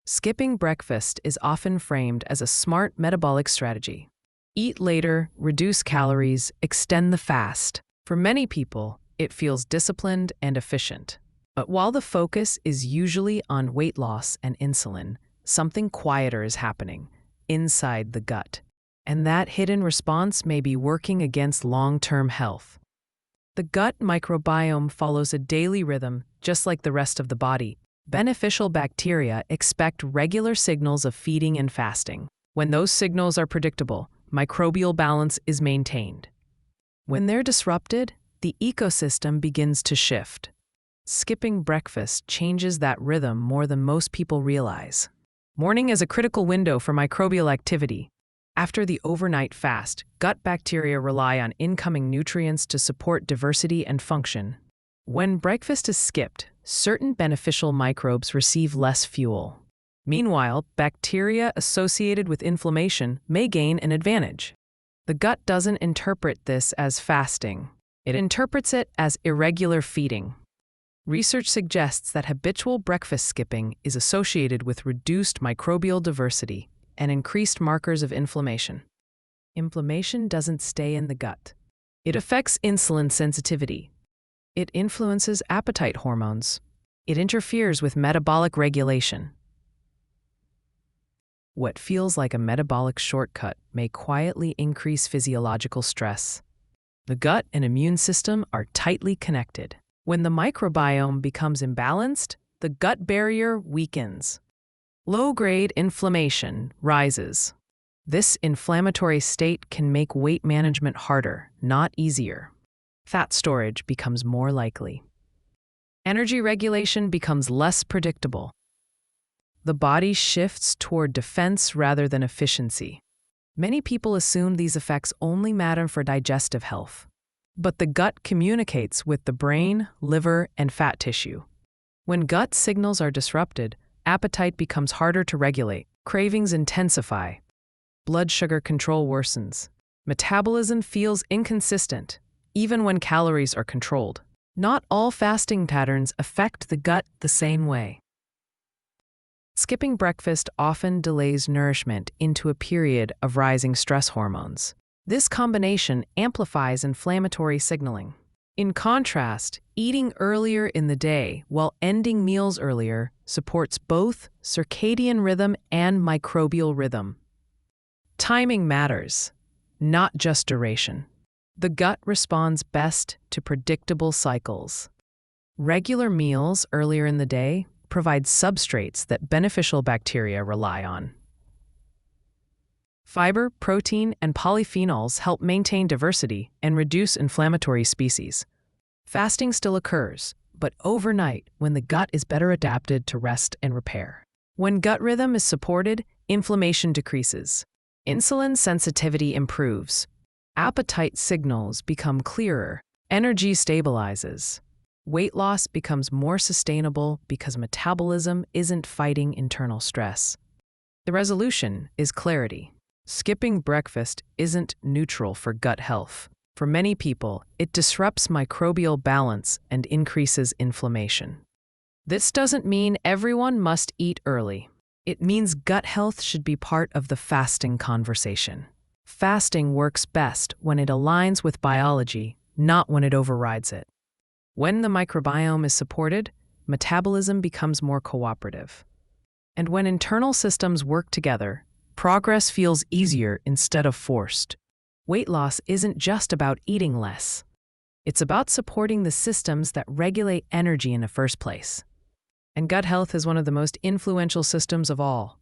Skipping breakfast is often framed as a smart metabolic strategy. Eat later, reduce calories, extend the fast. For many people, it feels disciplined and efficient. But while the focus is usually on weight loss and insulin, something quieter is happening inside the gut. And that hidden response may be working against long-term health. The gut microbiome follows a daily rhythm, just like the rest of the body. Beneficial bacteria expect regular signals of feeding and fasting. When those signals are predictable, microbial balance is maintained. When they're disrupted, the ecosystem begins to shift. Skipping breakfast changes that rhythm more than most people realize. Morning is a critical window for microbial activity. After the overnight fast, gut bacteria rely on incoming nutrients to support diversity and function. When breakfast is skipped, certain beneficial microbes receive less fuel. Meanwhile, bacteria associated with inflammation may gain an advantage. The gut doesn't interpret this as fasting. It interprets it as irregular feeding. Research suggests that habitual breakfast skipping is associated with reduced microbial diversity and increased markers of inflammation. Inflammation doesn't stay in the gut. It affects insulin sensitivity. It influences appetite hormones. It interferes with metabolic regulation. What feels like a metabolic shortcut may quietly increase physiological stress. The gut and immune system are tightly connected. When the microbiome becomes imbalanced, the gut barrier weakens. Low-grade inflammation rises. This inflammatory state can make weight management harder, not easier. Fat storage becomes more likely. Energy regulation becomes less predictable. The body shifts toward defense rather than efficiency. Many people assume these effects only matter for digestive health. But the gut communicates with the brain, liver, and fat tissue. When gut signals are disrupted, appetite becomes harder to regulate, cravings intensify, blood sugar control worsens, metabolism feels inconsistent, even when calories are controlled. Not all fasting patterns affect the gut the same way. Skipping breakfast often delays nourishment into a period of rising stress hormones. This combination amplifies inflammatory signaling. In contrast, eating earlier in the day while ending meals earlier supports both circadian rhythm and microbial rhythm. Timing matters, not just duration. The gut responds best to predictable cycles. Regular meals earlier in the day provide substrates that beneficial bacteria rely on. Fiber, protein, and polyphenols help maintain diversity and reduce inflammatory species. Fasting still occurs, but overnight when the gut is better adapted to rest and repair. When gut rhythm is supported, inflammation decreases. Insulin sensitivity improves. Appetite signals become clearer. Energy stabilizes. Weight loss becomes more sustainable because metabolism isn't fighting internal stress. The resolution is clarity. Skipping breakfast isn't neutral for gut health. For many people, it disrupts microbial balance and increases inflammation. This doesn't mean everyone must eat early. It means gut health should be part of the fasting conversation. Fasting works best when it aligns with biology, not when it overrides it. When the microbiome is supported, metabolism becomes more cooperative. And when internal systems work together, progress feels easier instead of forced. Weight loss isn't just about eating less. It's about supporting the systems that regulate energy in the first place. And gut health is one of the most influential systems of all.